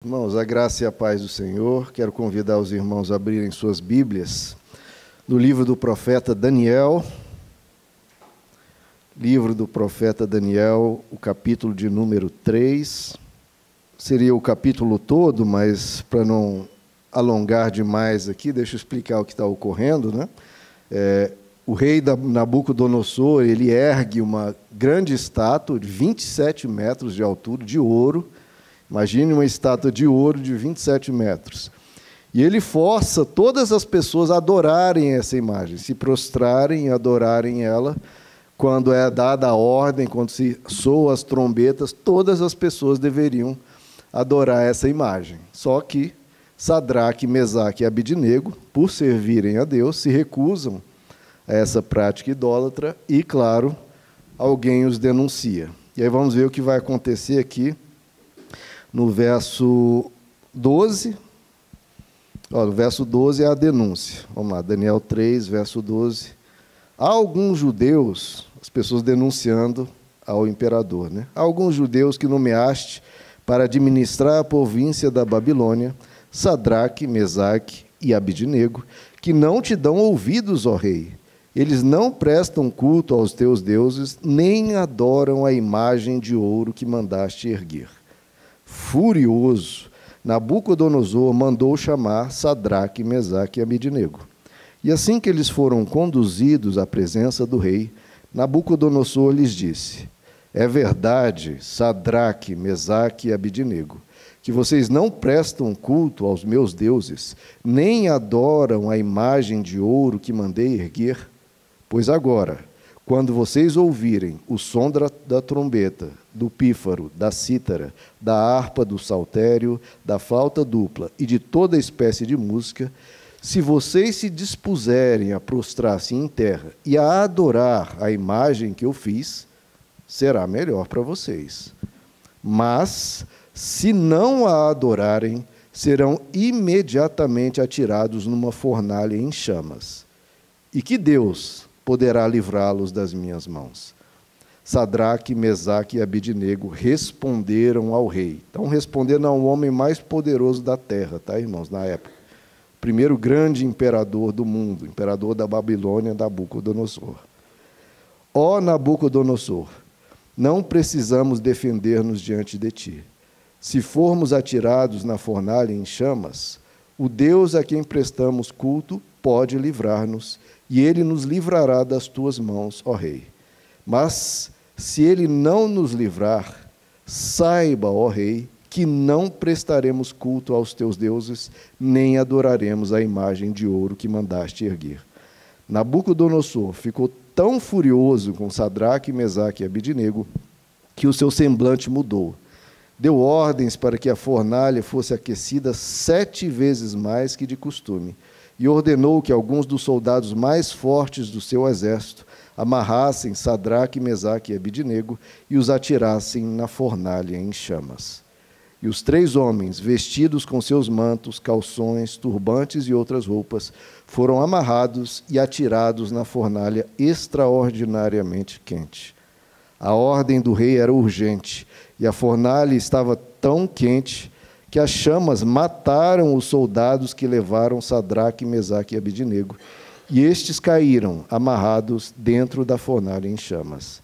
Irmãos, a graça e a paz do Senhor. Quero convidar os irmãos a abrirem suas Bíblias no livro do profeta Daniel. Livro do profeta Daniel, o capítulo de número 3. Seria o capítulo todo, mas para não alongar demais aqui, deixa eu explicar o que está ocorrendo, né? O rei Nabucodonosor, ele ergue uma grande estátua de 27 metros de altura, de ouro. Imagine uma estátua de ouro de 27 metros. E ele força todas as pessoas a adorarem essa imagem, se prostrarem e adorarem ela. Quando é dada a ordem, quando se soam as trombetas, todas as pessoas deveriam adorar essa imagem. Só que Sadraque, Mesaque e Abidnego, por servirem a Deus, se recusam a essa prática idólatra e, claro, alguém os denuncia. E aí vamos ver o que vai acontecer aqui no verso 12. O verso 12 é a denúncia. Vamos lá, Daniel 3, verso 12. Há alguns judeus, as pessoas denunciando ao imperador, né? Há alguns judeus que nomeaste para administrar a província da Babilônia, Sadraque, Mesaque e Abidnego, que não te dão ouvidos, ó rei. Eles não prestam culto aos teus deuses, nem adoram a imagem de ouro que mandaste erguer. Furioso, Nabucodonosor mandou chamar Sadraque, Mesaque e Abidnego. E assim que eles foram conduzidos à presença do rei, Nabucodonosor lhes disse: é verdade, Sadraque, Mesaque e Abidnego, que vocês não prestam culto aos meus deuses, nem adoram a imagem de ouro que mandei erguer? Pois agora, quando vocês ouvirem o som da trombeta, do pífaro, da cítara, da harpa, do saltério, da flauta dupla e de toda espécie de música, se vocês se dispuserem a prostrar-se em terra e a adorar a imagem que eu fiz, será melhor para vocês. Mas, se não a adorarem, serão imediatamente atirados numa fornalha em chamas. E que Deus poderá livrá-los das minhas mãos? Sadraque, Mesaque e Abidnego responderam ao rei. Então, responderam ao homem mais poderoso da terra, tá, irmãos, na época. O primeiro grande imperador do mundo, imperador da Babilônia, Nabucodonosor. Ó Nabucodonosor, não precisamos defender-nos diante de ti. Se formos atirados na fornalha em chamas, o Deus a quem prestamos culto pode livrar-nos, e ele nos livrará das tuas mãos, ó rei. Mas, se ele não nos livrar, saiba, ó rei, que não prestaremos culto aos teus deuses, nem adoraremos a imagem de ouro que mandaste erguer. Nabucodonosor ficou tão furioso com Sadraque, Mesaque e Abidnego, que o seu semblante mudou. Deu ordens para que a fornalha fosse aquecida 7 vezes mais que de costume, e ordenou que alguns dos soldados mais fortes do seu exército amarrassem Sadraque, Mesaque e Abidnego e os atirassem na fornalha em chamas. E os 3 homens, vestidos com seus mantos, calções, turbantes e outras roupas, foram amarrados e atirados na fornalha extraordinariamente quente. A ordem do rei era urgente, e a fornalha estava tão quente que as chamas mataram os soldados que levaram Sadraque, Mesaque e Abidnego, e estes caíram, amarrados dentro da fornalha em chamas.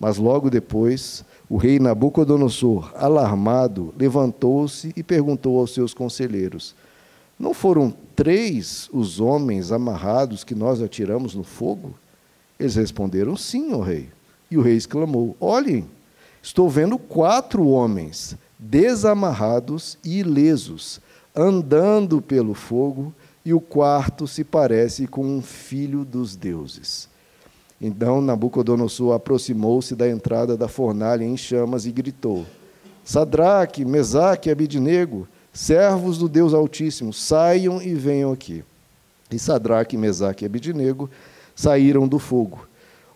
Mas logo depois, o rei Nabucodonosor, alarmado, levantou-se e perguntou aos seus conselheiros: não foram 3 os homens amarrados que nós atiramos no fogo? Eles responderam: sim, ó rei. E o rei exclamou: olhem, estou vendo 4 homens desamarrados e ilesos, andando pelo fogo, e o 4º se parece com um filho dos deuses. Então Nabucodonosor aproximou-se da entrada da fornalha em chamas e gritou: Sadraque, Mesaque e Abidnego, servos do Deus Altíssimo, saiam e venham aqui. E Sadraque, Mesaque e Abidnego saíram do fogo.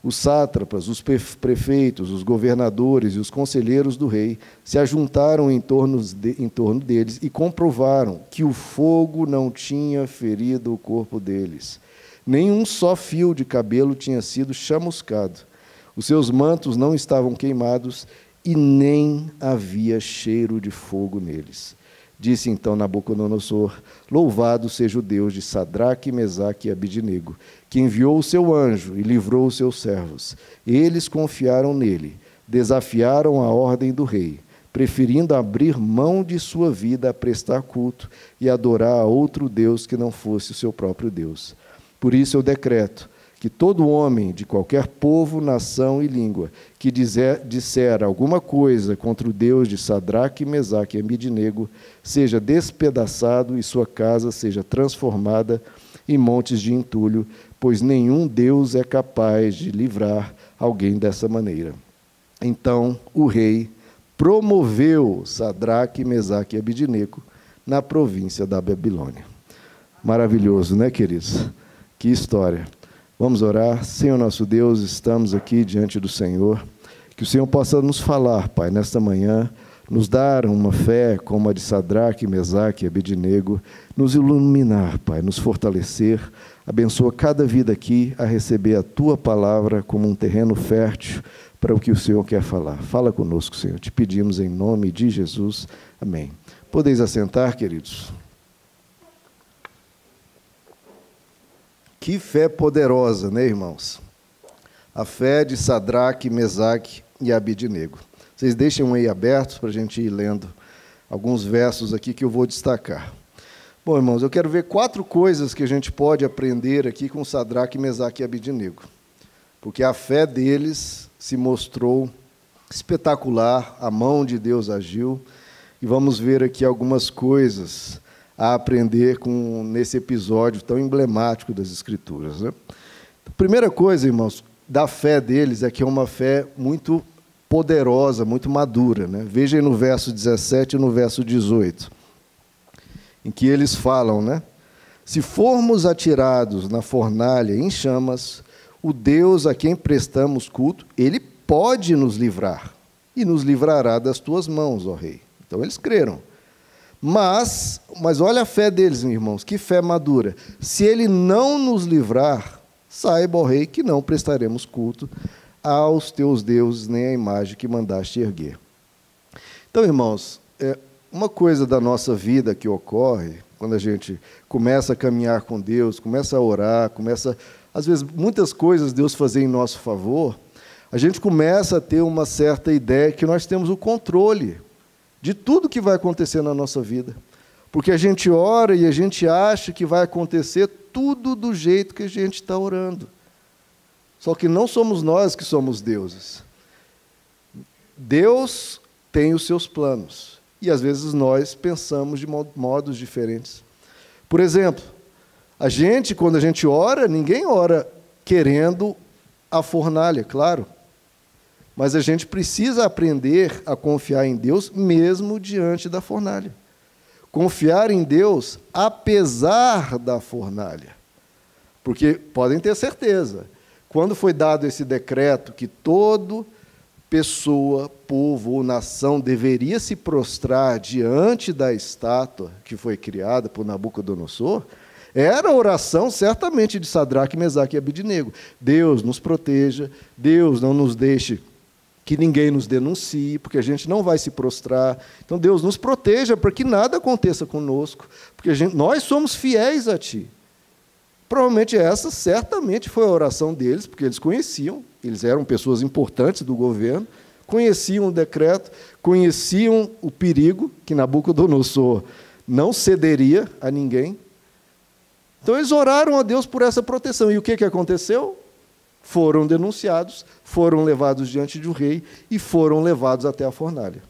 Os sátrapas, os prefeitos, os governadores e os conselheiros do rei se ajuntaram em torno deles e comprovaram que o fogo não tinha ferido o corpo deles. Nenhum só fio de cabelo tinha sido chamuscado. Os seus mantos não estavam queimados e nem havia cheiro de fogo neles. Disse então Nabucodonosor: louvado seja o Deus de Sadraque, Mesaque e Abidnego, que enviou o seu anjo e livrou os seus servos. Eles confiaram nele, desafiaram a ordem do rei, preferindo abrir mão de sua vida a prestar culto e adorar a outro Deus que não fosse o seu próprio Deus. Por isso eu decreto que todo homem de qualquer povo, nação e língua que disser alguma coisa contra o Deus de Sadraque, Mesaque e Abidnego seja despedaçado e sua casa seja transformada em montes de entulho, pois nenhum Deus é capaz de livrar alguém dessa maneira. Então o rei promoveu Sadraque, Mesaque e Abidnego na província da Babilônia. Maravilhoso, né, queridos? Que história! Vamos orar. Senhor nosso Deus, estamos aqui diante do Senhor. Que o Senhor possa nos falar, Pai, nesta manhã, nos dar uma fé como a de Sadraque, Mesaque e Abidnego, nos iluminar, Pai, nos fortalecer. Abençoa cada vida aqui a receber a Tua palavra como um terreno fértil para o que o Senhor quer falar. Fala conosco, Senhor. Te pedimos em nome de Jesus. Amém. Podeis assentar, queridos. Que fé poderosa, né, irmãos? A fé de Sadraque, Mesaque e Abidnego. Vocês deixem aí abertos para a gente ir lendo alguns versos aqui que eu vou destacar. Bom, irmãos, eu quero ver 4 coisas que a gente pode aprender aqui com Sadraque, Mesaque e Abidnego. Porque a fé deles se mostrou espetacular, a mão de Deus agiu, e vamos ver aqui algumas coisas a aprender nesse episódio tão emblemático das Escrituras, né? A primeira coisa, irmãos, da fé deles é que é uma fé muito poderosa, muito madura, né? Vejam no verso 17 e no verso 18, em que eles falam, né? Se formos atirados na fornalha em chamas, o Deus a quem prestamos culto, ele pode nos livrar, e nos livrará das tuas mãos, ó rei. Então eles creram. Mas olha a fé deles, irmãos, que fé madura. Se ele não nos livrar, saiba, ó rei, que não prestaremos culto aos teus deuses, nem à imagem que mandaste erguer. Então, irmãos, uma coisa da nossa vida que ocorre, quando a gente começa a caminhar com Deus, começa a orar, às vezes, muitas coisas Deus fazer em nosso favor, a gente começa a ter uma certa ideia que nós temos o controle de tudo que vai acontecer na nossa vida. Porque a gente ora e a gente acha que vai acontecer tudo do jeito que a gente está orando. Só que não somos nós que somos deuses. Deus tem os seus planos. E às vezes nós pensamos de modos diferentes. Por exemplo, quando a gente ora, ninguém ora querendo a fornalha, claro. Mas a gente precisa aprender a confiar em Deus mesmo diante da fornalha. Confiar em Deus apesar da fornalha. Porque podem ter certeza, quando foi dado esse decreto que toda pessoa, povo ou nação deveria se prostrar diante da estátua que foi criada por Nabucodonosor, era a oração certamente de Sadraque, Mesaque e Abidnego. Deus nos proteja, Deus não nos deixe que ninguém nos denuncie, porque a gente não vai se prostrar. Então, Deus nos proteja para que nada aconteça conosco, porque nós somos fiéis a Ti. Provavelmente essa, certamente, foi a oração deles, porque eles conheciam, eles eram pessoas importantes do governo, conheciam o decreto, conheciam o perigo, que Nabucodonosor não cederia a ninguém. Então, eles oraram a Deus por essa proteção. E o que aconteceu? Foram denunciados, foram levados diante do rei e foram levados até a fornalha.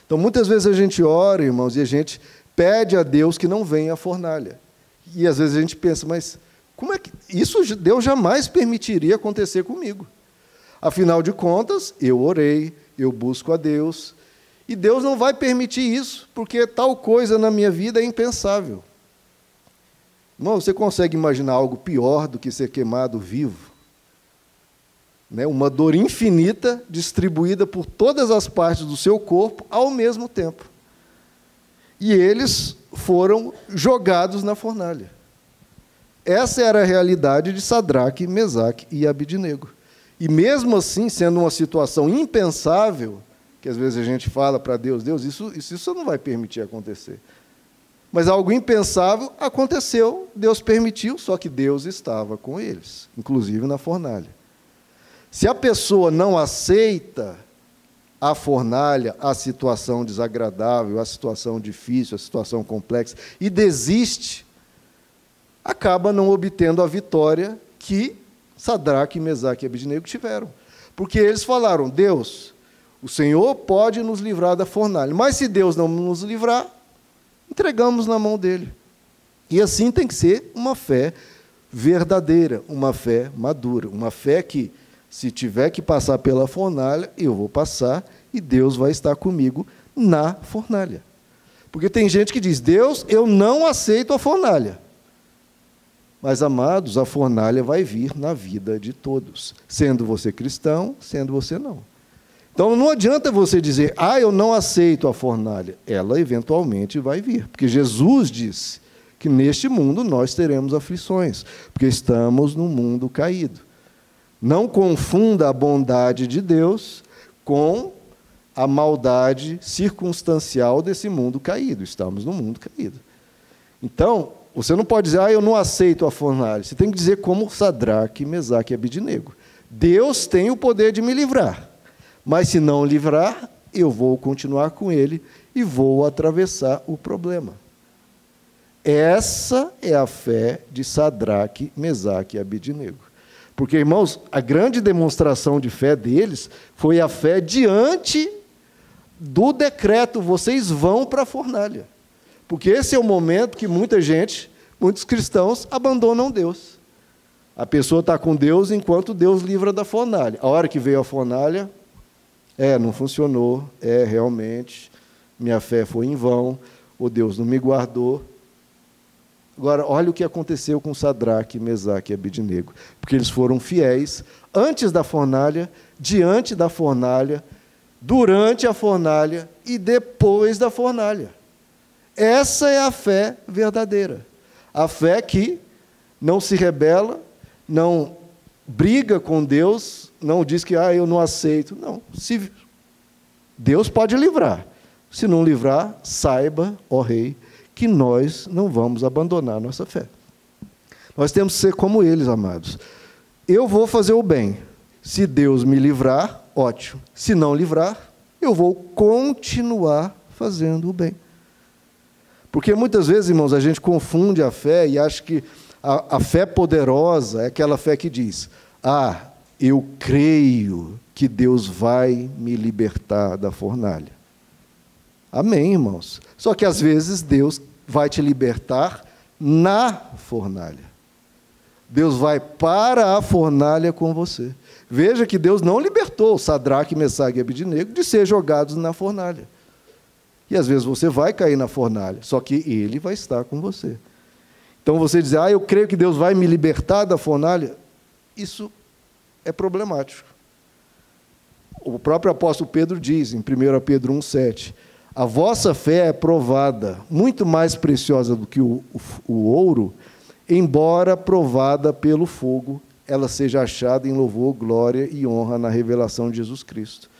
Então, muitas vezes a gente ora, irmãos, e a gente pede a Deus que não venha a fornalha. E às vezes a gente pensa, mas como é que isso Deus jamais permitiria acontecer comigo? Afinal de contas, eu orei, eu busco a Deus, e Deus não vai permitir isso, porque tal coisa na minha vida é impensável. Irmão, você consegue imaginar algo pior do que ser queimado vivo? Uma dor infinita distribuída por todas as partes do seu corpo ao mesmo tempo. E eles foram jogados na fornalha. Essa era a realidade de Sadraque, Mesaque e Abidnego. E mesmo assim, sendo uma situação impensável, que às vezes a gente fala para Deus, Deus, isso não vai permitir acontecer. Mas algo impensável aconteceu, Deus permitiu, só que Deus estava com eles, inclusive na fornalha. Se a pessoa não aceita a fornalha, a situação desagradável, a situação difícil, a situação complexa, e desiste, acaba não obtendo a vitória que Sadraque, Mesaque e Abednego tiveram. Porque eles falaram, Deus, o Senhor pode nos livrar da fornalha, mas se Deus não nos livrar, entregamos na mão dele. E assim tem que ser uma fé verdadeira, uma fé madura, uma fé que, se tiver que passar pela fornalha, eu vou passar e Deus vai estar comigo na fornalha. Porque tem gente que diz, Deus, eu não aceito a fornalha. Mas, amados, a fornalha vai vir na vida de todos, sendo você cristão, sendo você não. Então, não adianta você dizer, eu não aceito a fornalha. Ela, eventualmente, vai vir. Porque Jesus disse que, neste mundo, nós teremos aflições, porque estamos num mundo caído. Não confunda a bondade de Deus com a maldade circunstancial desse mundo caído. Estamos num mundo caído. Então, você não pode dizer, eu não aceito a fornalha. Você tem que dizer como Sadraque, Mesaque e Abednego. Deus tem o poder de me livrar. Mas se não livrar, eu vou continuar com ele e vou atravessar o problema. Essa é a fé de Sadraque, Mesaque e Abednego. Porque, irmãos, a grande demonstração de fé deles foi a fé diante do decreto, vocês vão para a fornalha. Porque esse é o momento que muitos cristãos abandonam Deus. A pessoa está com Deus enquanto Deus livra da fornalha. A hora que veio a fornalha, não funcionou, realmente, minha fé foi em vão, ou Deus não me guardou. Agora, olha o que aconteceu com Sadraque, Mesaque e Abednego. Porque eles foram fiéis antes da fornalha, diante da fornalha, durante a fornalha e depois da fornalha. Essa é a fé verdadeira. A fé que não se rebela, não briga com Deus, não diz que eu não aceito. Não. Deus pode livrar. Se não livrar, saiba, ó rei, que nós não vamos abandonar a nossa fé. Nós temos que ser como eles, amados. Eu vou fazer o bem. Se Deus me livrar, ótimo. Se não livrar, eu vou continuar fazendo o bem. Porque muitas vezes, irmãos, a gente confunde a fé e acha que a fé poderosa é aquela fé que diz, eu creio que Deus vai me libertar da fornalha. Amém, irmãos? Só que, às vezes, Deus vai te libertar na fornalha. Deus vai para a fornalha com você. Veja que Deus não libertou Sadraque, Mesaque e Abednego de ser jogados na fornalha. E, às vezes, você vai cair na fornalha, só que Ele vai estar com você. Então, você diz, eu creio que Deus vai me libertar da fornalha, isso é problemático. O próprio apóstolo Pedro diz, em 1 Pedro 1,7, a vossa fé é provada, muito mais preciosa do que o ouro, embora provada pelo fogo, ela seja achada em louvor, glória e honra na revelação de Jesus Cristo.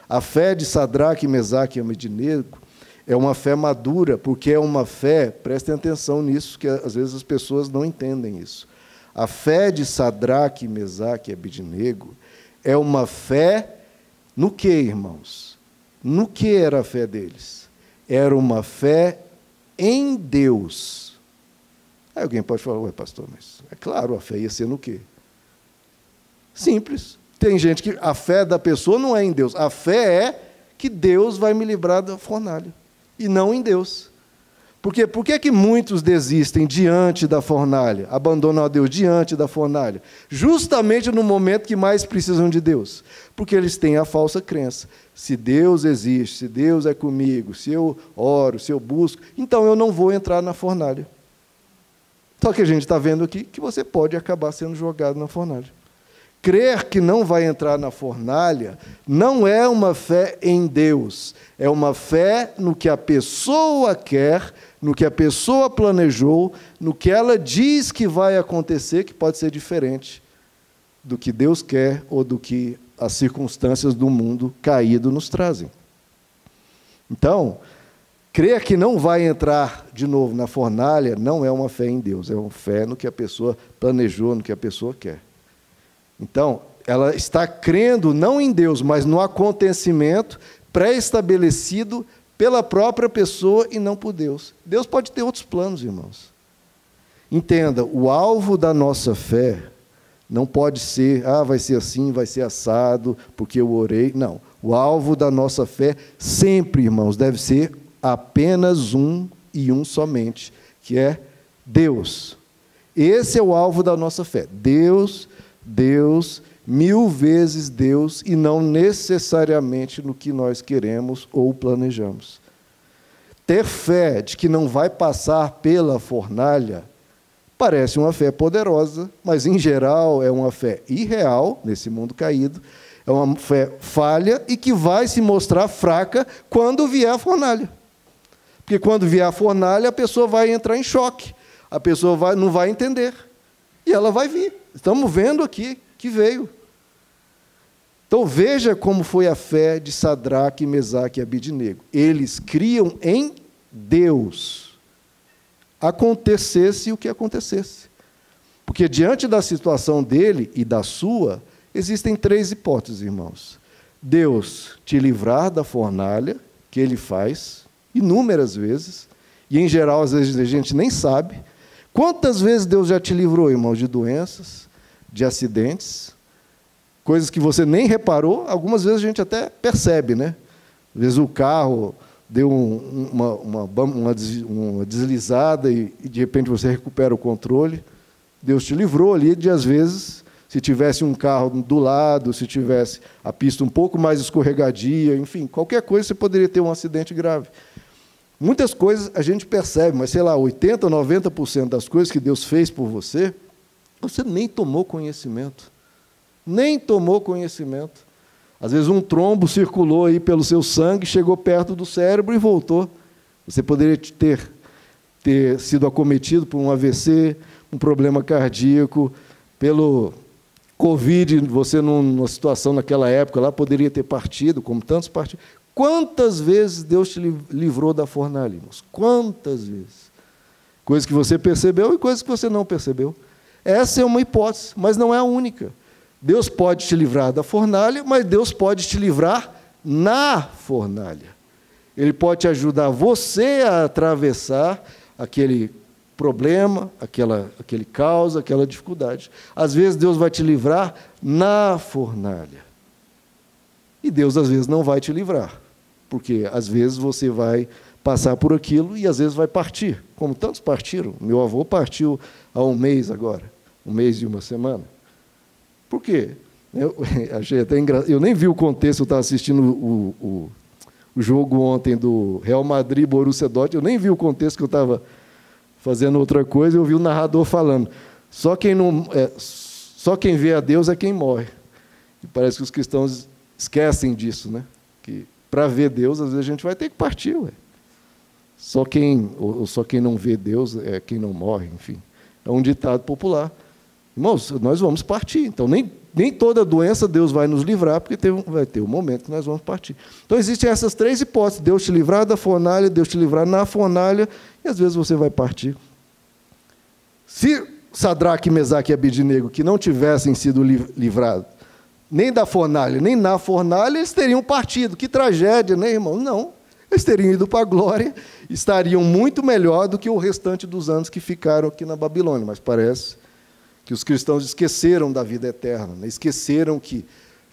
A fé de Sadraque, Mesaque e Abednego é uma fé madura, porque é uma fé, prestem atenção nisso, que às vezes as pessoas não entendem isso. A fé de Sadraque, Mesaque e Abednego é uma fé no que, irmãos? No que era a fé deles? Era uma fé em Deus. Aí alguém pode falar, pastor, mas é claro, a fé ia ser no quê? Simples. Tem gente que a fé da pessoa não é em Deus. A fé é que Deus vai me livrar da fornalha, e não em Deus. Por que que muitos desistem diante da fornalha, abandonam a Deus diante da fornalha? Justamente no momento que mais precisam de Deus. Porque eles têm a falsa crença. Se Deus existe, se Deus é comigo, se eu oro, se eu busco, então eu não vou entrar na fornalha. Só que a gente está vendo aqui que você pode acabar sendo jogado na fornalha. Crer que não vai entrar na fornalha não é uma fé em Deus, é uma fé no que a pessoa quer, no que a pessoa planejou, no que ela diz que vai acontecer, que pode ser diferente do que Deus quer ou do que as circunstâncias do mundo caído nos trazem. Então, crer que não vai entrar de novo na fornalha não é uma fé em Deus, é uma fé no que a pessoa planejou, no que a pessoa quer. Então, ela está crendo não em Deus, mas no acontecimento pré-estabelecido pela própria pessoa e não por Deus. Deus pode ter outros planos, irmãos. Entenda, o alvo da nossa fé não pode ser, vai ser assim, vai ser assado, porque eu orei. Não. O alvo da nossa fé sempre, irmãos, deve ser apenas um e um somente, que é Deus. Esse é o alvo da nossa fé. Deus, Deus, 1000 vezes Deus, e não necessariamente no que nós queremos ou planejamos. Ter fé de que não vai passar pela fornalha parece uma fé poderosa, mas, em geral, é uma fé irreal, nesse mundo caído, é uma fé falha e que vai se mostrar fraca quando vier a fornalha. Porque quando vier a fornalha, a pessoa vai entrar em choque, a pessoa não vai entender, e ela vai vir. Estamos vendo aqui que veio. Então, veja como foi a fé de Sadraque, Mesaque e Abidnego. Eles criam em Deus, acontecesse o que acontecesse. Porque, diante da situação dele e da sua, existem 3 hipóteses, irmãos. Deus te livrar da fornalha, que ele faz inúmeras vezes, e, em geral, às vezes a gente nem sabe. Quantas vezes Deus já te livrou, irmãos, de doenças, de acidentes, coisas que você nem reparou, algumas vezes a gente até percebe, né? Às vezes o carro deu uma deslizada e, de repente, você recupera o controle. Deus te livrou ali de, às vezes, se tivesse um carro do lado, se tivesse a pista um pouco mais escorregadia, enfim, qualquer coisa, você poderia ter um acidente grave. Muitas coisas a gente percebe, mas, sei lá, 80%, 90% das coisas que Deus fez por você, você nem tomou conhecimento. Nem tomou conhecimento. Às vezes um trombo circulou aí pelo seu sangue, chegou perto do cérebro e voltou. Você poderia ter sido acometido por um AVC, um problema cardíaco, pelo Covid, você numa situação naquela época lá poderia ter partido, como tantos partidos. Quantas vezes Deus te livrou da fornalha, irmãos? Quantas vezes? Coisas que você percebeu e coisas que você não percebeu. Essa é uma hipótese, mas não é a única. Deus pode te livrar da fornalha, mas Deus pode te livrar na fornalha. Ele pode te ajudar você a atravessar aquele problema, aquele caos, aquela dificuldade. Às vezes Deus vai te livrar na fornalha. E Deus, às vezes, não vai te livrar, porque, às vezes, você vai passar por aquilo e, às vezes, vai partir, como tantos partiram. Meu avô partiu há um mês agora, 1 mês e 1 semana. Por quê? Eu achei até engraçado. Eu nem vi o contexto, eu estava assistindo o jogo ontem do Real Madrid, Borussia Dortmund, eu nem vi o contexto, que eu estava fazendo outra coisa, eu vi o narrador falando. Só quem vê a Deus é quem morre. E parece que os cristãos esquecem disso, né? Que para ver Deus, às vezes a gente vai ter que partir. Ué. Só quem não vê Deus é quem não morre, enfim. É um ditado popular. Irmãos, nós vamos partir. Então, nem toda doença Deus vai nos livrar, porque vai ter um momento que nós vamos partir. Então, existem essas 3 hipóteses. Deus te livrar da fornalha, Deus te livrar na fornalha, e às vezes você vai partir. Se Sadraque, Mesaque e Abidnego, que não tivessem sido livrados nem da fornalha, nem na fornalha, eles teriam partido. Que tragédia, né, irmão? Não. Eles teriam ido para a glória, estariam muito melhor do que o restante dos anos que ficaram aqui na Babilônia. Mas parece que os cristãos esqueceram da vida eterna, né? Esqueceram que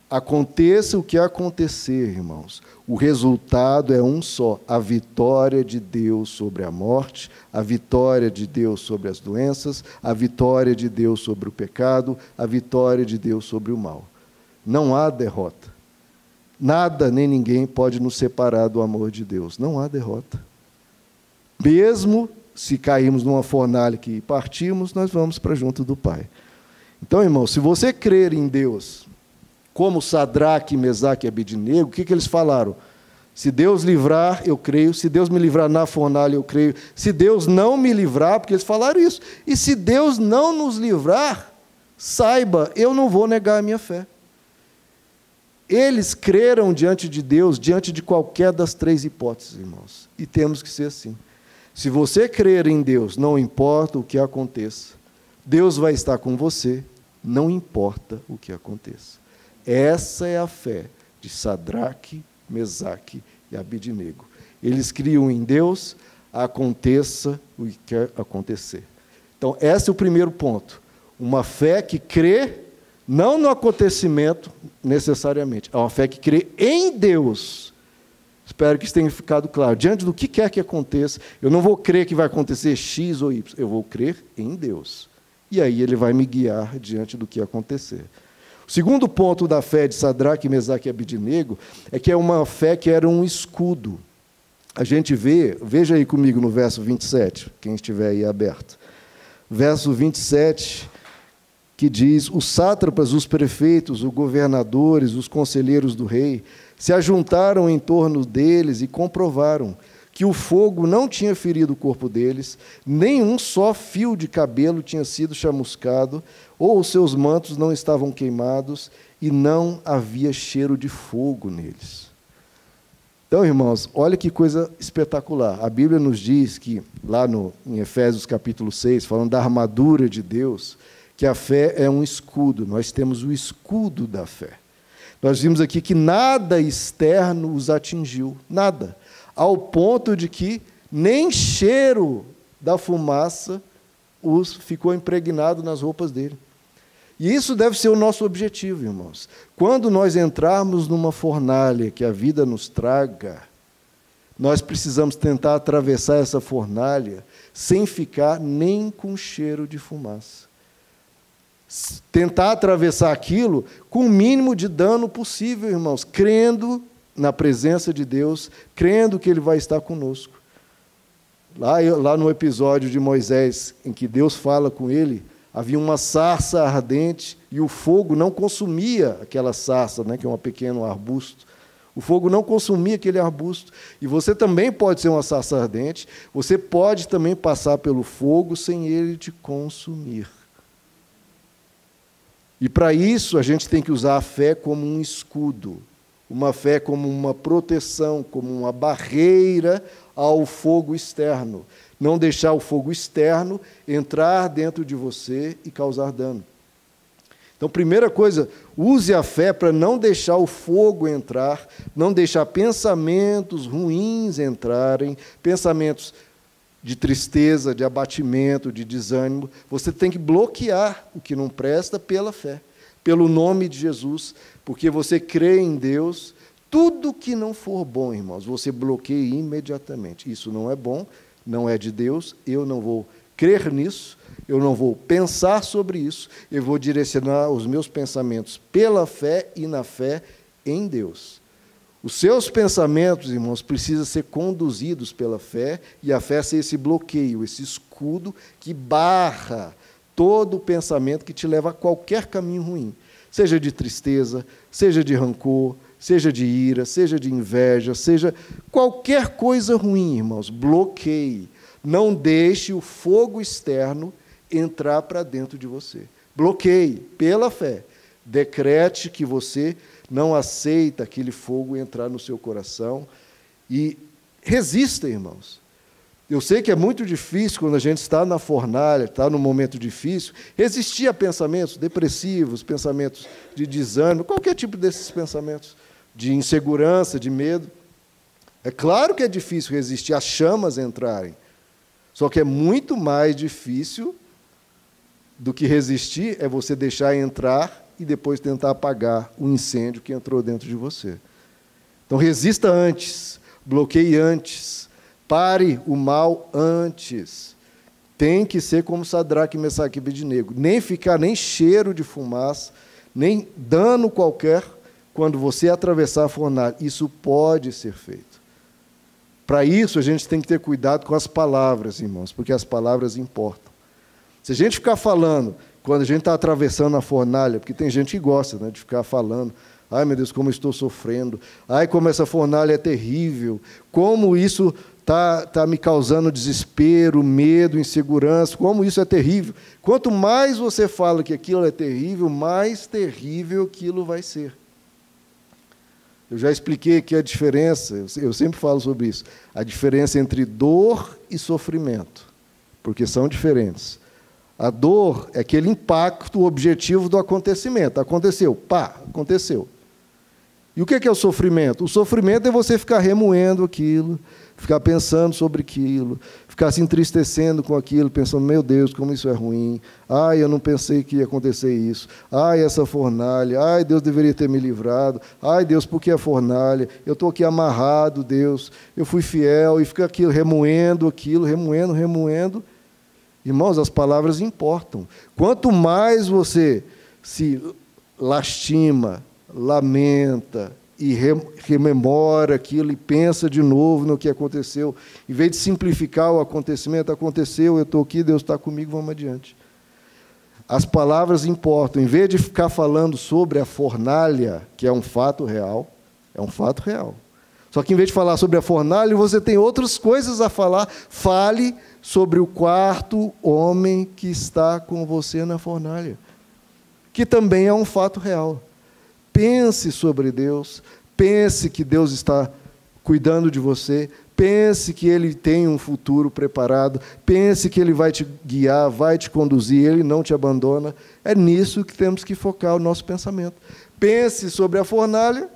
aconteça o que acontecer, irmãos, o resultado é um só: a vitória de Deus sobre a morte, a vitória de Deus sobre as doenças, a vitória de Deus sobre o pecado, a vitória de Deus sobre o mal. Não há derrota. Nada nem ninguém pode nos separar do amor de Deus. Não há derrota. Mesmo se cairmos numa fornalha que partimos, nós vamos para junto do Pai. Então, irmão, se você crer em Deus, como Sadraque, Mesaque e Abidnego, o que eles falaram? Se Deus livrar, eu creio. Se Deus me livrar na fornalha, eu creio. Se Deus não me livrar, porque eles falaram isso. E se Deus não nos livrar, saiba, eu não vou negar a minha fé. Eles creram diante de Deus, diante de qualquer das três hipóteses, irmãos. E temos que ser assim. Se você crer em Deus, não importa o que aconteça, Deus vai estar com você, não importa o que aconteça. Essa é a fé de Sadraque, Mesaque e Abidnego. Eles criam em Deus, aconteça o que quer acontecer. Então, esse é o primeiro ponto. Uma fé que crê, não no acontecimento necessariamente, é uma fé que crê em Deus. Espero que isso tenha ficado claro. Diante do que quer que aconteça, eu não vou crer que vai acontecer X ou Y, eu vou crer em Deus. E aí ele vai me guiar diante do que acontecer. O segundo ponto da fé de Sadraque, Mesaque e Abidnego é que é uma fé que era um escudo. A gente veja aí comigo no verso 27, quem estiver aí aberto. Verso 27, que diz: os sátrapas, os prefeitos, os governadores, os conselheiros do rei se ajuntaram em torno deles e comprovaram que o fogo não tinha ferido o corpo deles, nem um só fio de cabelo tinha sido chamuscado, ou os seus mantos não estavam queimados, e não havia cheiro de fogo neles. Então, irmãos, olha que coisa espetacular. A Bíblia nos diz que, lá em Efésios capítulo 6, falando da armadura de Deus, que a fé é um escudo. Nós temos o escudo da fé. Nós vimos aqui que nada externo os atingiu, nada. Ao ponto de que nem cheiro da fumaça ficou impregnado nas roupas dele. E isso deve ser o nosso objetivo, irmãos. Quando nós entrarmos numa fornalha que a vida nos traga, nós precisamos tentar atravessar essa fornalha sem ficar nem com cheiro de fumaça. Tentar atravessar aquilo com o mínimo de dano possível, irmãos, crendo na presença de Deus, crendo que Ele vai estar conosco. Lá no episódio de Moisés, em que Deus fala com ele, havia uma sarça ardente e o fogo não consumia aquela sarça, né, que é um pequeno arbusto. O fogo não consumia aquele arbusto. E você também pode ser uma sarça ardente, você pode também passar pelo fogo sem ele te consumir. E para isso a gente tem que usar a fé como um escudo, uma fé como uma proteção, como uma barreira ao fogo externo. Não deixar o fogo externo entrar dentro de você e causar dano. Então, primeira coisa, use a fé para não deixar o fogo entrar, não deixar pensamentos ruins entrarem, pensamentos de tristeza, de abatimento, de desânimo. Você tem que bloquear o que não presta pela fé, pelo nome de Jesus, porque você crê em Deus. Tudo que não for bom, irmãos, você bloqueia imediatamente. Isso não é bom, não é de Deus, eu não vou crer nisso, eu não vou pensar sobre isso, eu vou direcionar os meus pensamentos pela fé e na fé em Deus. Os seus pensamentos, irmãos, precisam ser conduzidos pela fé, e a fé ser esse bloqueio, esse escudo que barra todo o pensamento que te leva a qualquer caminho ruim, seja de tristeza, seja de rancor, seja de ira, seja de inveja, seja qualquer coisa ruim, irmãos, bloqueie. Não deixe o fogo externo entrar para dentro de você. Bloqueie pela fé. Decrete que você não aceita aquele fogo entrar no seu coração e resista, irmãos. Eu sei que é muito difícil, quando a gente está na fornalha, está num momento difícil, resistir a pensamentos depressivos, pensamentos de desânimo, qualquer tipo desses pensamentos, de insegurança, de medo. É claro que é difícil resistir às chamas entrarem, só que é muito mais difícil do que resistir é você deixar entrar e depois tentar apagar o incêndio que entrou dentro de você. Então, resista antes, bloqueie antes, pare o mal antes. Tem que ser como Sadraque, Mesaque e Abidnego. Nem ficar nem cheiro de fumaça, nem dano qualquer quando você atravessar a fornalha. Isso pode ser feito. Para isso, a gente tem que ter cuidado com as palavras, irmãos, porque as palavras importam. Se a gente ficar falando, quando a gente está atravessando a fornalha, porque tem gente que gosta, né, de ficar falando, ai, meu Deus, como eu estou sofrendo, ai, como essa fornalha é terrível, como isso está me causando desespero, medo, insegurança, como isso é terrível. Quanto mais você fala que aquilo é terrível, mais terrível aquilo vai ser. Eu já expliquei aqui a diferença, eu sempre falo sobre isso, a diferença entre dor e sofrimento, porque são diferentes. A dor é aquele impacto objetivo do acontecimento. Aconteceu, pá, aconteceu. E o que é o sofrimento? O sofrimento é você ficar remoendo aquilo, ficar pensando sobre aquilo, ficar se entristecendo com aquilo, pensando, meu Deus, como isso é ruim. Ai, eu não pensei que ia acontecer isso. Ai, essa fornalha. Ai, Deus deveria ter me livrado. Ai, Deus, por que a fornalha? Eu estou aqui amarrado, Deus. Eu fui fiel e fica aquilo, remoendo aquilo, remoendo. Irmãos, as palavras importam. Quanto mais você se lastima, lamenta e rememora aquilo e pensa de novo no que aconteceu, em vez de simplificar o acontecimento, aconteceu, eu estou aqui, Deus está comigo, vamos adiante. As palavras importam. Em vez de ficar falando sobre a fornalha, que é um fato real, Só que em vez de falar sobre a fornalha, você tem outras coisas a falar. Fale sobre o quarto homem que está com você na fornalha, que também é um fato real. Pense sobre Deus, pense que Deus está cuidando de você, pense que Ele tem um futuro preparado, pense que Ele vai te guiar, vai te conduzir, Ele não te abandona. É nisso que temos que focar o nosso pensamento. Pense sobre a fornalha,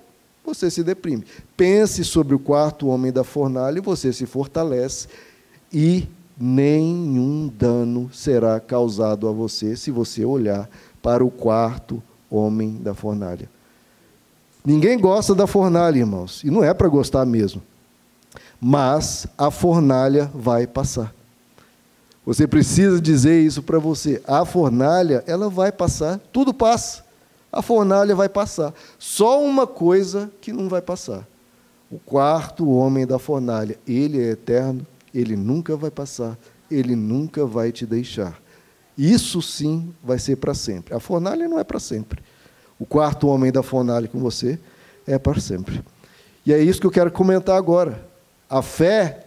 você se deprime. Pense sobre o quarto homem da fornalha e você se fortalece, e nenhum dano será causado a você se você olhar para o quarto homem da fornalha. Ninguém gosta da fornalha, irmãos, e não é para gostar mesmo. Mas a fornalha vai passar. Você precisa dizer isso para você. A fornalha, ela vai passar, tudo passa. A fornalha vai passar. Só uma coisa que não vai passar. O quarto homem da fornalha, ele é eterno, ele nunca vai passar, ele nunca vai te deixar. Isso sim vai ser para sempre. A fornalha não é para sempre. O quarto homem da fornalha com você é para sempre. E é isso que eu quero comentar agora. A fé,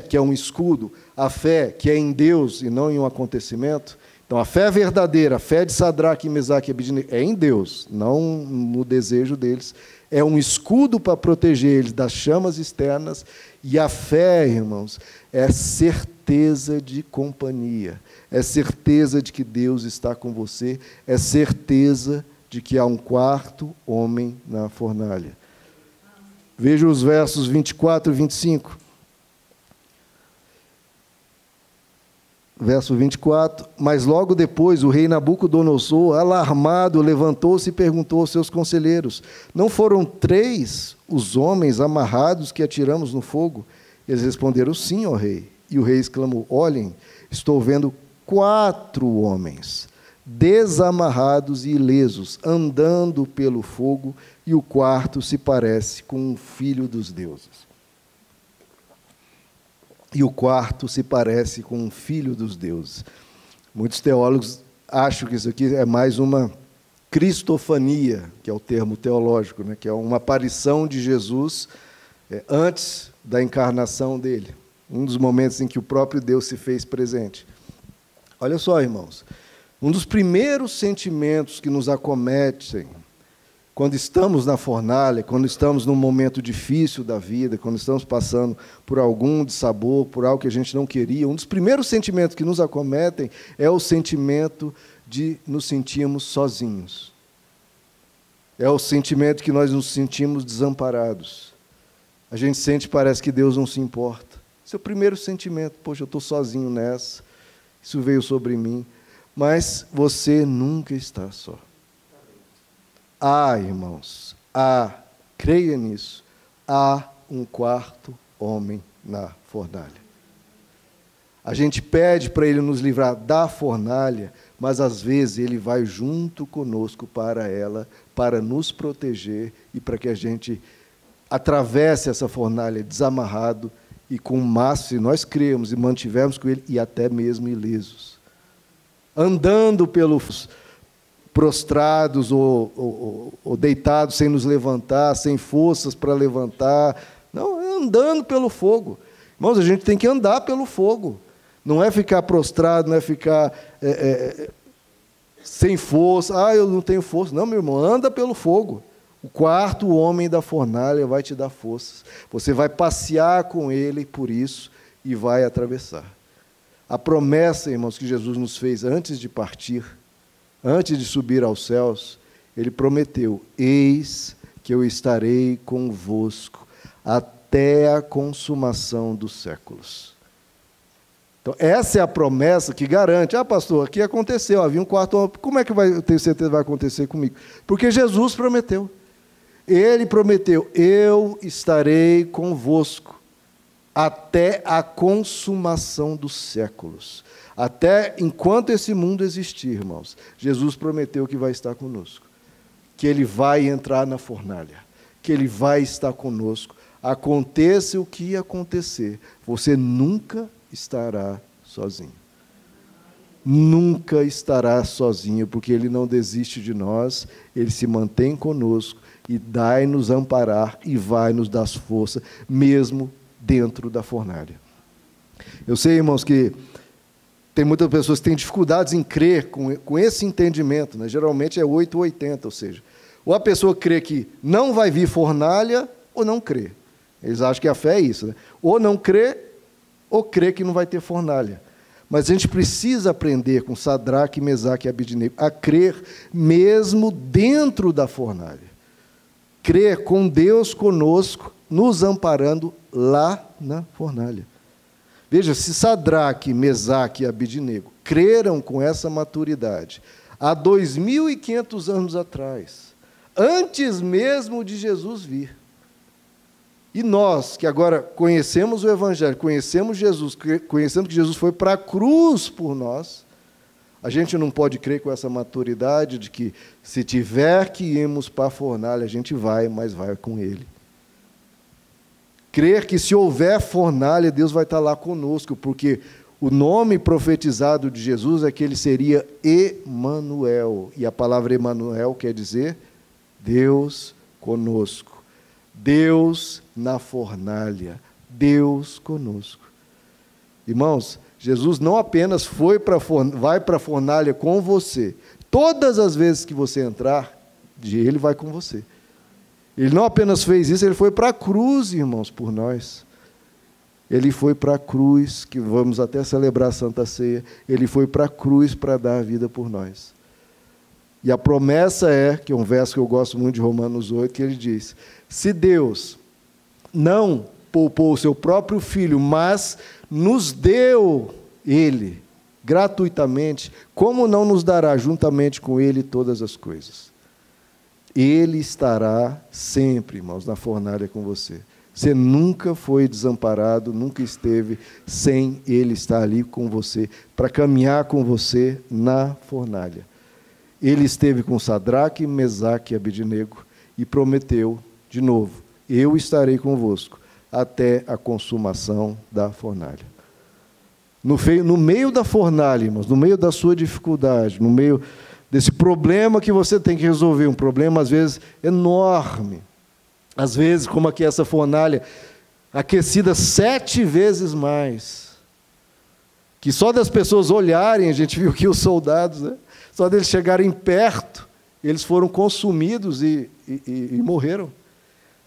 que é um escudo, a fé que é em Deus e não em um acontecimento. Então, a fé verdadeira, a fé de Sadraque, Mesaque e Abednego, é em Deus, não no desejo deles. É um escudo para proteger eles das chamas externas. E a fé, irmãos, é certeza de companhia, é certeza de que Deus está com você, é certeza de que há um quarto homem na fornalha. Veja os versos 24 e 25. Verso 24, mas logo depois o rei Nabucodonosor, alarmado, levantou-se e perguntou aos seus conselheiros, não foram 3 os homens amarrados que atiramos no fogo? Eles responderam, sim, ó rei. E o rei exclamou, olhem, estou vendo 4 homens, desamarrados e ilesos, andando pelo fogo, e o quarto se parece com um filho dos deuses. E o quarto se parece com um filho dos deuses. Muitos teólogos acham que isso aqui é mais uma cristofania, que é o termo teológico, né? Que é uma aparição de Jesus antes da encarnação dele. Um dos momentos em que o próprio Deus se fez presente. Olha só, irmãos, um dos primeiros sentimentos que nos acometem quando estamos na fornalha, quando estamos num momento difícil da vida, quando estamos passando por algum dissabor, por algo que a gente não queria, um dos primeiros sentimentos que nos acometem é o sentimento de nos sentirmos sozinhos. É o sentimento que nós nos sentimos desamparados. A gente sente, parece que Deus não se importa. Esse é o primeiro sentimento. Poxa, eu estou sozinho nessa, isso veio sobre mim. Mas você nunca está só. Irmãos, creia nisso, há um quarto homem na fornalha. A gente pede para Ele nos livrar da fornalha, mas às vezes Ele vai junto conosco para ela, para nos proteger e para que a gente atravesse essa fornalha desamarrado e com o máximo, se nós cremos e mantivermos com Ele, e até mesmo ilesos. Andando pelos prostrados ou deitados sem nos levantar, sem forças para levantar. Não, andando pelo fogo. Irmãos, a gente tem que andar pelo fogo. Não é ficar prostrado, não é ficar sem força. Eu não tenho força. Não, meu irmão, anda pelo fogo. O quarto homem da fornalha vai te dar forças. Você vai passear com ele por isso e vai atravessar. A promessa, irmãos, que Jesus nos fez antes de partir, antes de subir aos céus, ele prometeu: eis que eu estarei convosco até a consumação dos séculos. Então, essa é a promessa que garante. Pastor, aqui aconteceu, havia um quarto homem. Como é que eu tenho certeza que vai acontecer comigo? Porque Jesus prometeu. Ele prometeu: eu estarei convosco até a consumação dos séculos. Até enquanto esse mundo existir, irmãos, Jesus prometeu que vai estar conosco. Que ele vai entrar na fornalha. Que ele vai estar conosco. Aconteça o que acontecer, você nunca estará sozinho. Nunca estará sozinho, porque ele não desiste de nós, ele se mantém conosco e dai-nos amparar e vai nos dar força, mesmo dentro da fornalha. Eu sei, irmãos, que tem muitas pessoas que têm dificuldades em crer com esse entendimento, né? Geralmente é 8 ou 80, ou seja, ou a pessoa crê que não vai vir fornalha, ou não crê. Eles acham que a fé é isso, né? Ou não crê, ou crê que não vai ter fornalha. Mas a gente precisa aprender com Sadraque, Mesaque e Abidnego a crer mesmo dentro da fornalha. Crer com Deus conosco, nos amparando lá na fornalha. Veja, se Sadraque, Mesaque e Abidnego creram com essa maturidade há 2.500 anos atrás, antes mesmo de Jesus vir, e nós, que agora conhecemos o Evangelho, conhecemos Jesus, conhecemos que Jesus foi para a cruz por nós, a gente não pode crer com essa maturidade de que, se tiver que irmos para a fornalha, a gente vai, mas vai com Ele. Crer que, se houver fornalha, Deus vai estar lá conosco, porque o nome profetizado de Jesus é que Ele seria Emanuel, e a palavra Emanuel quer dizer Deus conosco. Deus na fornalha, Deus conosco. Irmãos, Jesus não apenas vai para a fornalha com você, todas as vezes que você entrar, Ele vai com você. Ele não apenas fez isso, Ele foi para a cruz, irmãos, por nós. Ele foi para a cruz, que vamos até celebrar a Santa Ceia, Ele foi para a cruz para dar a vida por nós. E a promessa é, que é um verso que eu gosto muito de Romanos 8, que ele diz: se Deus não poupou o seu próprio Filho, mas nos deu Ele gratuitamente, como não nos dará juntamente com Ele todas as coisas? Ele estará sempre, irmãos, na fornalha com você. Você nunca foi desamparado, nunca esteve sem Ele estar ali com você, para caminhar com você na fornalha. Ele esteve com Sadraque, Mesaque e Abidnego e prometeu, de novo: eu estarei convosco até a consumação da fornalha. No meio da fornalha, irmãos, no meio da sua dificuldade, no meio desse problema que você tem que resolver, um problema às vezes enorme, às vezes como aqui essa fornalha, aquecida 7 vezes mais, que só das pessoas olharem, a gente viu que os soldados, né? Só deles chegarem perto, eles foram consumidos e morreram.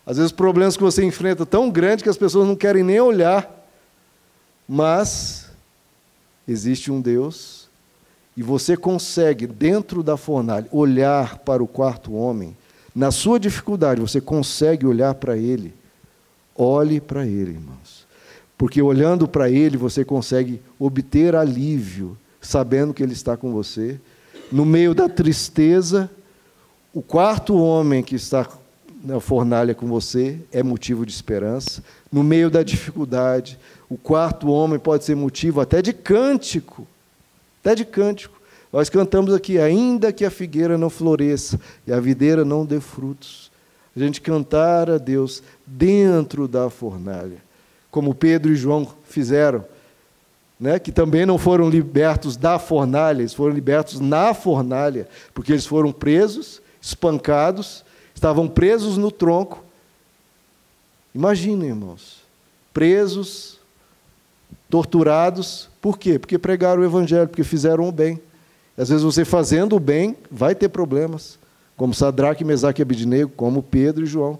Às vezes problemas que você enfrenta tão grandes que as pessoas não querem nem olhar. Mas existe um Deus, e você consegue, dentro da fornalha, olhar para o quarto homem. Na sua dificuldade, você consegue olhar para ele. Olhe para ele, irmãos. Porque olhando para ele, você consegue obter alívio, sabendo que ele está com você. No meio da tristeza, o quarto homem que está na fornalha com você é motivo de esperança. No meio da dificuldade, o quarto homem pode ser motivo até de cântico. Até de cântico. Nós cantamos aqui: ainda que a figueira não floresça e a videira não dê frutos. A gente cantar a Deus dentro da fornalha, como Pedro e João fizeram, né, que também não foram libertos da fornalha, eles foram libertos na fornalha, porque eles foram presos, espancados, estavam presos no tronco. Imaginem, irmãos, presos, torturados, por quê? Porque pregaram o Evangelho, porque fizeram o bem. Às vezes você fazendo o bem vai ter problemas, como Sadraque, Mesaque e Abidnego, como Pedro e João.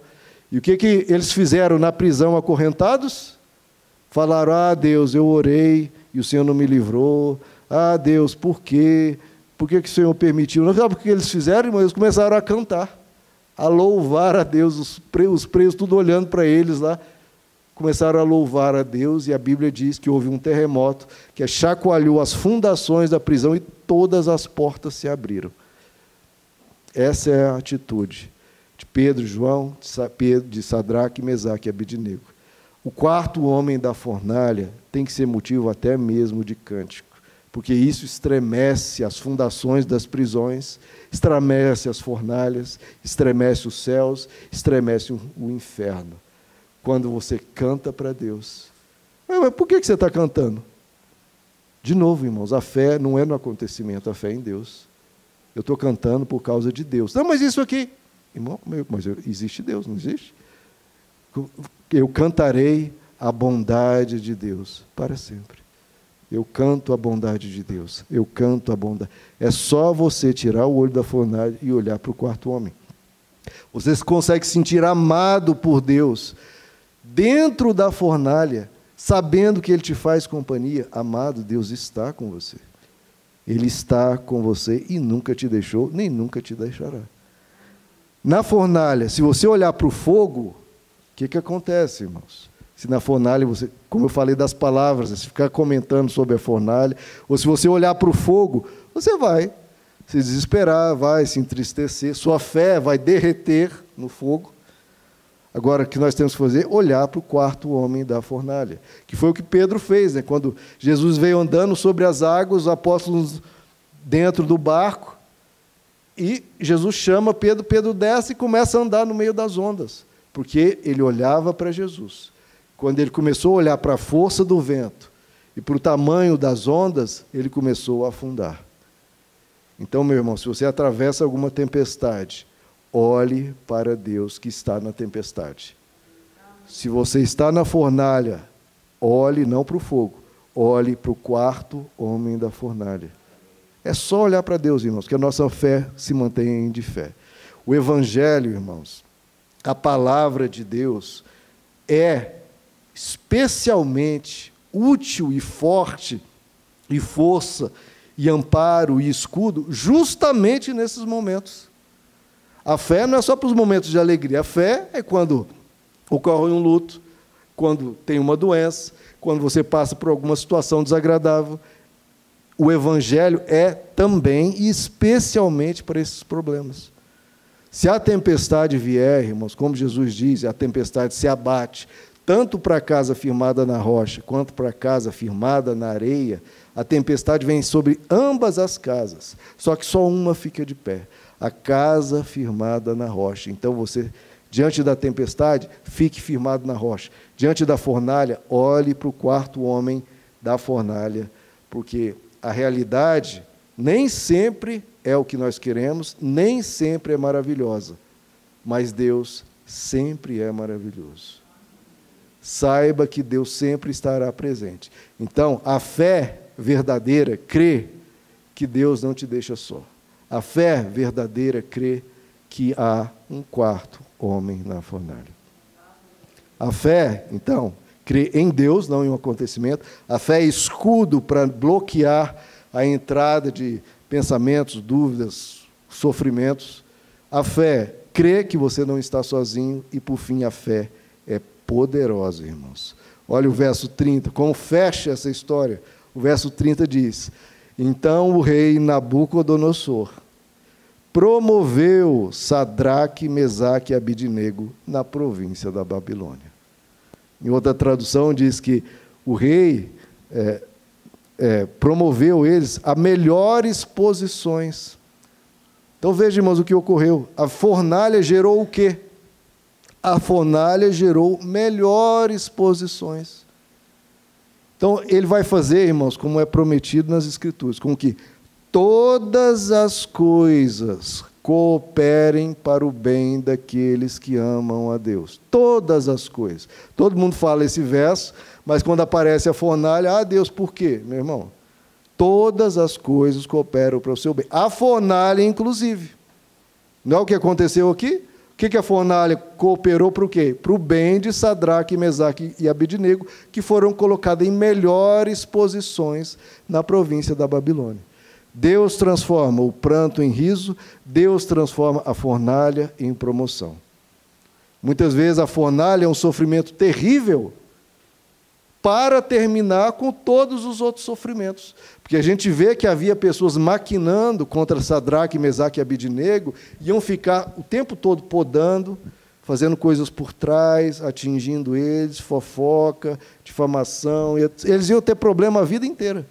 E o que eles fizeram na prisão acorrentados? Falaram: ah, Deus, eu orei e o Senhor não me livrou. Ah, Deus, por quê? Por que o Senhor permitiu? Não sabe o que eles fizeram, irmão? Eles começaram a cantar, a louvar a Deus, os presos tudo olhando para eles lá, começaram a louvar a Deus, e a Bíblia diz que houve um terremoto que chacoalhou as fundações da prisão e todas as portas se abriram. Essa é a atitude de Pedro, João, de Sadraque, Mesaque e Abidnego. O quarto homem da fornalha tem que ser motivo até mesmo de cântico, porque isso estremece as fundações das prisões, estremece as fornalhas, estremece os céus, estremece o inferno. Quando você canta para Deus. Mas por que você está cantando? De novo, irmãos, a fé não é no acontecimento, a fé é em Deus. Eu estou cantando por causa de Deus. Não, mas isso aqui... Irmão, mas existe Deus, não existe? Eu cantarei a bondade de Deus para sempre. Eu canto a bondade de Deus. Eu canto a bondade. É só você tirar o olho da fornalha e olhar para o quarto homem. Você consegue se sentir amado por Deus dentro da fornalha, sabendo que Ele te faz companhia. Amado, Deus está com você. Ele está com você e nunca te deixou, nem nunca te deixará. Na fornalha, se você olhar para o fogo, o que acontece, irmãos? Se na fornalha, você, como eu falei das palavras, se ficar comentando sobre a fornalha, ou se você olhar para o fogo, você vai se desesperar, vai se entristecer, sua fé vai derreter no fogo. Agora, o que nós temos que fazer? Olhar para o quarto homem da fornalha, que foi o que Pedro fez, né? Quando Jesus veio andando sobre as águas, os apóstolos dentro do barco, e Jesus chama Pedro, Pedro desce e começa a andar no meio das ondas, porque ele olhava para Jesus. Quando ele começou a olhar para a força do vento e para o tamanho das ondas, ele começou a afundar. Então, meu irmão, se você atravessa alguma tempestade, olhe para Deus que está na tempestade. Se você está na fornalha, olhe não para o fogo, olhe para o quarto homem da fornalha. É só olhar para Deus, irmãos, que a nossa fé se mantenha de fé. O Evangelho, irmãos, a palavra de Deus é especialmente útil e forte, e força, e amparo, e escudo, justamente nesses momentos. A fé não é só para os momentos de alegria. A fé é quando ocorre um luto, quando tem uma doença, quando você passa por alguma situação desagradável. O Evangelho é também e especialmente para esses problemas. Se a tempestade vier, irmãos, como Jesus diz, a tempestade se abate, tanto para a casa firmada na rocha, quanto para a casa firmada na areia, a tempestade vem sobre ambas as casas, só que só uma fica de pé, a casa firmada na rocha. Então você, diante da tempestade, fique firmado na rocha. Diante da fornalha, olhe para o quarto homem da fornalha, porque a realidade nem sempre é o que nós queremos, nem sempre é maravilhosa, mas Deus sempre é maravilhoso. Saiba que Deus sempre estará presente. Então, a fé verdadeira crê que Deus não te deixa só. A fé verdadeira crê que há um quarto homem na fornalha. A fé, então, crê em Deus, não em um acontecimento. A fé é escudo para bloquear a entrada de pensamentos, dúvidas, sofrimentos. A fé crê que você não está sozinho. E, por fim, a fé é poderosa, irmãos. Olha o verso 30, como fecha essa história. O verso 30 diz: então o rei Nabucodonosor promoveu Sadraque, Mesaque e Abidnego na província da Babilônia. Em outra tradução diz que o rei promoveu eles a melhores posições. Então veja, irmãos, o que ocorreu. A fornalha gerou o quê? A fornalha gerou melhores posições. Então, ele vai fazer, irmãos, como é prometido nas Escrituras, com que todas as coisas cooperem para o bem daqueles que amam a Deus. Todas as coisas. Todo mundo fala esse verso, mas quando aparece a fornalha, Deus, por quê, meu irmão? Todas as coisas cooperam para o seu bem. A fornalha, inclusive. Não é o que aconteceu aqui? O que a fornalha cooperou para o quê? Para o bem de Sadraque, Mesaque e Abednego, que foram colocados em melhores posições na província da Babilônia. Deus transforma o pranto em riso, Deus transforma a fornalha em promoção. Muitas vezes a fornalha é um sofrimento terrível para terminar com todos os outros sofrimentos. Porque a gente vê que havia pessoas maquinando contra Sadraque, Mesaque e Abednego, iam ficar o tempo todo podando, fazendo coisas por trás, atingindo eles, fofoca, difamação. Eles iam ter problema a vida inteira.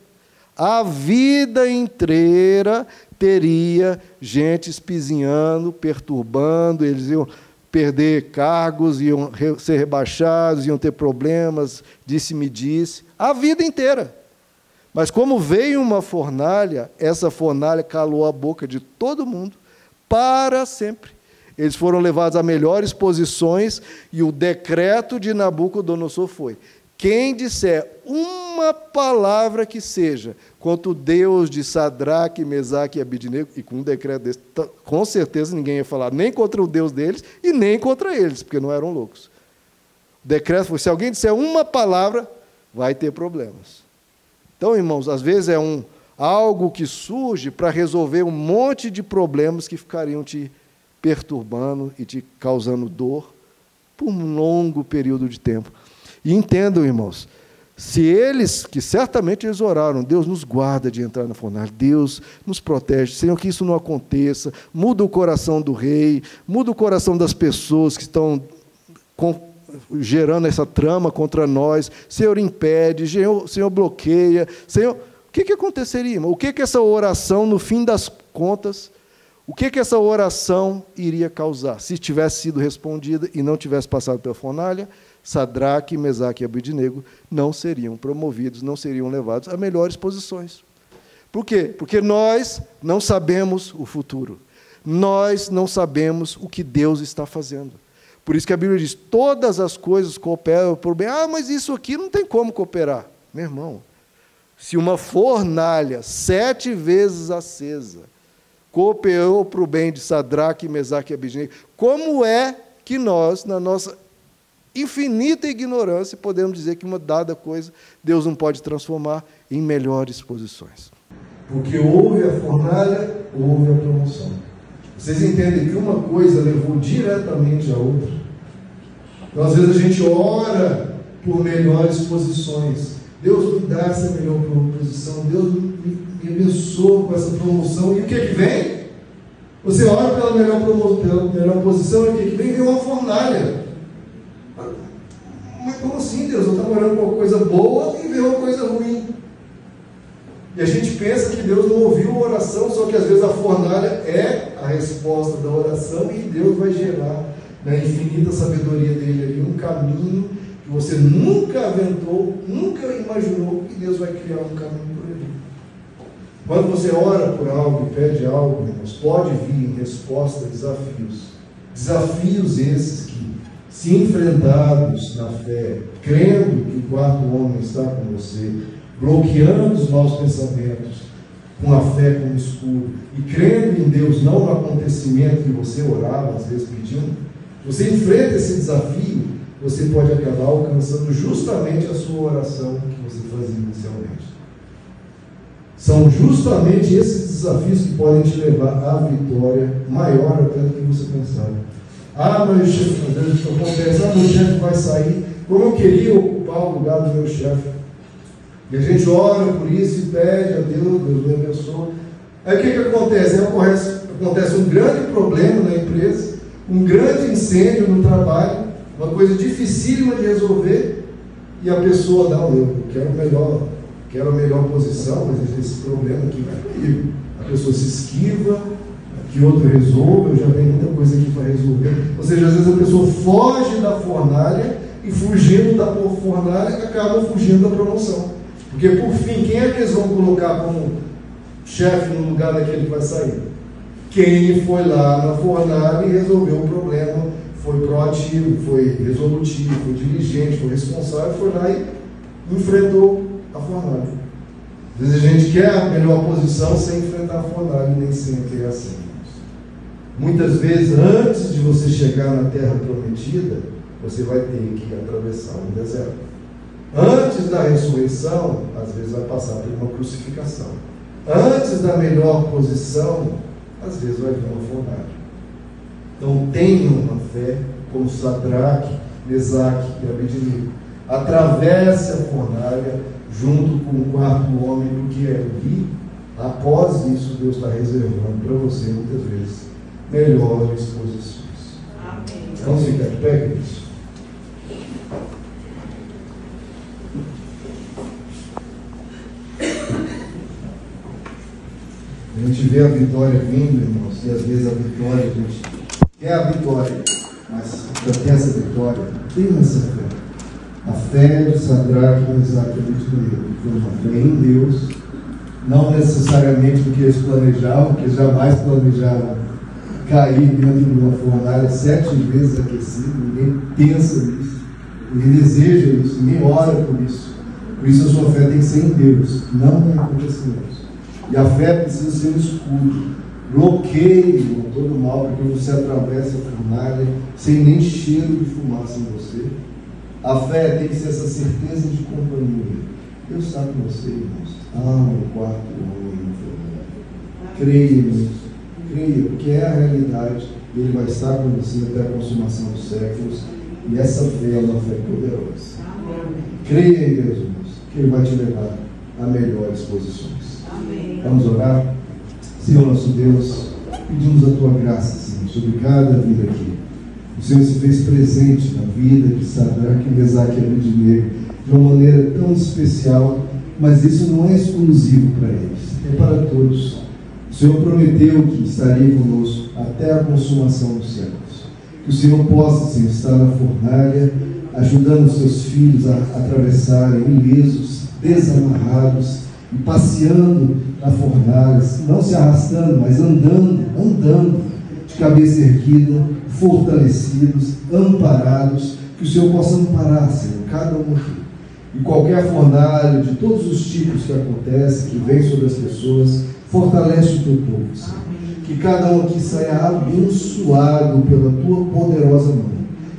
A vida inteira teria gente espizinhando, perturbando, eles iam perder cargos, iam ser rebaixados, iam ter problemas, disse-me-disse, a vida inteira. Mas como veio uma fornalha, essa fornalha calou a boca de todo mundo para sempre. Eles foram levados a melhores posições e o decreto de Nabucodonosor foi: quem disser uma palavra que seja contra o Deus de Sadraque, Mesaque e Abednego, e com um decreto desse, com certeza ninguém ia falar nem contra o Deus deles e nem contra eles, porque não eram loucos. O decreto foi: se alguém disser uma palavra, vai ter problemas. Então, irmãos, às vezes é algo que surge para resolver um monte de problemas que ficariam te perturbando e te causando dor por um longo período de tempo. E entendam, irmãos, se eles, que certamente eles oraram, Deus nos guarda de entrar na fornalha, Deus nos protege, Senhor, que isso não aconteça, muda o coração do rei, muda o coração das pessoas que estão gerando essa trama contra nós, Senhor, impede, Senhor, bloqueia, Senhor, o que aconteceria, irmão? O que essa oração, no fim das contas, o que essa oração iria causar? Se tivesse sido respondida e não tivesse passado pela fornalha, Sadraque, Mesaque e Abednego não seriam promovidos, não seriam levados a melhores posições. Por quê? Porque nós não sabemos o futuro. Nós não sabemos o que Deus está fazendo. Por isso que a Bíblia diz: todas as coisas cooperam para o bem. Ah, mas isso aqui não tem como cooperar. Meu irmão, se uma fornalha 7 vezes acesa cooperou para o bem de Sadraque, Mesaque e Abednego, como é que nós, na nossa infinita ignorância, podemos dizer que uma dada coisa Deus não pode transformar em melhores posições? Porque houve a fornalha, houve a promoção. Vocês entendem que uma coisa levou diretamente a outra? Então, às vezes a gente ora por melhores posições. Deus me dá essa melhor posição, Deus me abençoa com essa promoção. E o que vem? Você ora pela melhor posição, e o que vem? Vem uma fornalha. Mas como assim, Deus? Eu estava orando por uma coisa boa e veio uma coisa ruim. E a gente pensa que Deus não ouviu a oração, só que às vezes a fornalha é a resposta da oração e Deus vai gerar, na infinita sabedoria dele ali, um caminho que você nunca aventou, nunca imaginou, e Deus vai criar um caminho por ali. Quando você ora por algo e pede algo, irmãos, pode vir em resposta a desafios. Desafios esses que, se enfrentados na fé, crendo que o quarto homem está com você, bloqueando os maus pensamentos, com a fé como escudo, e crendo em Deus, não no acontecimento que você orava, às vezes pedindo, você enfrenta esse desafio, você pode acabar alcançando justamente a sua oração que você fazia inicialmente. São justamente esses desafios que podem te levar à vitória maior até do que você pensava. Ah, mas chefe, às vezes acontece, meu chefe vai sair, como eu queria ocupar o lugar do meu chefe. E a gente ora por isso e pede a Deus, Deus me abençoa. Aí o que acontece? Acontece um grande problema na empresa, um grande incêndio no trabalho, uma coisa dificílima de resolver, e a pessoa dá eu quero a melhor posição, mas esse problema aqui vai comigo. A pessoa se esquiva, que outro resolva, eu já tenho muita coisa aqui para resolver. Ou seja, às vezes a pessoa foge da fornalha e, fugindo da fornalha, acaba fugindo da promoção. Porque, por fim, quem é que eles vão colocar como chefe no lugar daquele que vai sair? Quem foi lá na fornalha e resolveu o problema, foi proativo, foi resolutivo, foi diligente, foi responsável, foi lá e enfrentou a fornalha. Às vezes a gente quer a melhor posição sem enfrentar a fornalha, nem sempre é assim. Muitas vezes, antes de você chegar na terra prometida, você vai ter que atravessar um deserto. Antes da ressurreição, às vezes vai passar por uma crucificação. Antes da melhor posição, às vezes vai vir uma fornalha. Então tenha uma fé como Sadraque, Mesaque e Abednego. Atravesse a fornalha junto com o quarto homem, porque ali, após isso, Deus está reservando para você, muitas vezes, melhores posições. Amém. Vamos ficar de pé, queridos? A gente vê a vitória vindo, irmãos, e às vezes a vitória, a gente quer a vitória, mas para ter essa vitória, tem essa fé. A fé de Sadraque, Mesaque e Abednego foi uma fé em Deus, não necessariamente porque eles planejavam, porque eles jamais planejavam cair dentro de uma fornalha 7 vezes aquecida. Ninguém pensa nisso, ninguém deseja isso, ninguém ora por isso. Por isso a sua fé tem que ser em Deus, não em acontecimentos. E a fé precisa ser um escudo, bloqueio a todo mal, para que você atravesse a fornalha sem nem cheiro de fumaça em você. A fé tem que ser essa certeza de companhia. Deus está com você, irmãos. O quarto homem na fornalha. Creia nisso, creia, porque é a realidade. Ele vai estar com você até a consumação dos séculos. E essa fé é uma fé poderosa. Creia em Deus, irmãos, que Ele vai te levar a melhores posições. Amém. Vamos orar? Senhor nosso Deus, pedimos a Tua graça, Senhor, sobre cada vida aqui. O Senhor se fez presente na vida de Sadraque, Mesaque e Abednego de uma maneira tão especial, mas isso não é exclusivo para eles, é para todos. O Senhor prometeu que estaria conosco até a consumação dos séculos. Que o Senhor possa, Senhor, estar na fornalha, ajudando os seus filhos a atravessarem ilesos, desamarrados e passeando na fornalha, não se arrastando, mas andando de cabeça erguida, fortalecidos, amparados. Que o Senhor possa amparar, Senhor, cada um aqui. E qualquer fornalha de todos os tipos que acontece, que vem sobre as pessoas, fortalece o teu povo, Senhor. Que cada um aqui saia abençoado pela tua poderosa mão,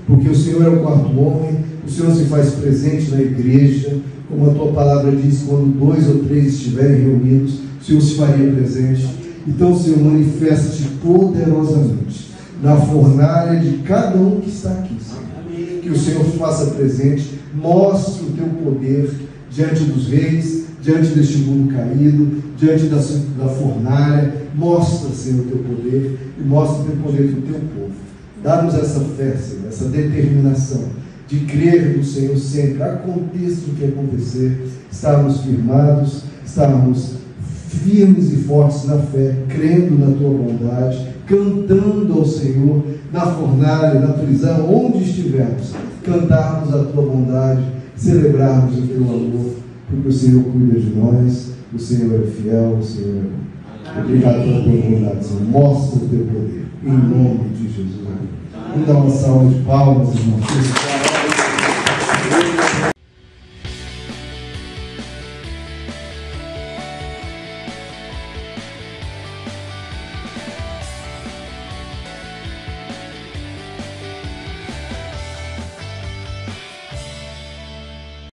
porque o Senhor é o quarto homem, o Senhor se faz presente na igreja, como a tua palavra diz, quando 2 ou 3 estiverem reunidos, o Senhor se faria presente. Então, Senhor, manifesta-te poderosamente na fornalha de cada um que está aqui, Senhor. Que o Senhor se faça presente, mostre o teu poder diante dos reis, diante deste mundo caído, diante da fornalha. Mostra, Senhor, o teu poder e mostra o teu poder do teu povo. Dá-nos essa fé, Senhor, essa determinação de crer no Senhor sempre, aconteça o que acontecer, estarmos firmados, estarmos firmes e fortes na fé, crendo na tua bondade, cantando ao Senhor na fornalha, na prisão, onde estivermos, cantarmos a tua bondade, celebrarmos o teu amor, porque o Senhor cuida de nós, o Senhor é fiel, o Senhor é bom. Obrigado pela tua bondade, Senhor. Mostra o teu poder, em nome de Jesus. Vamos dar uma salva de palmas, irmãos.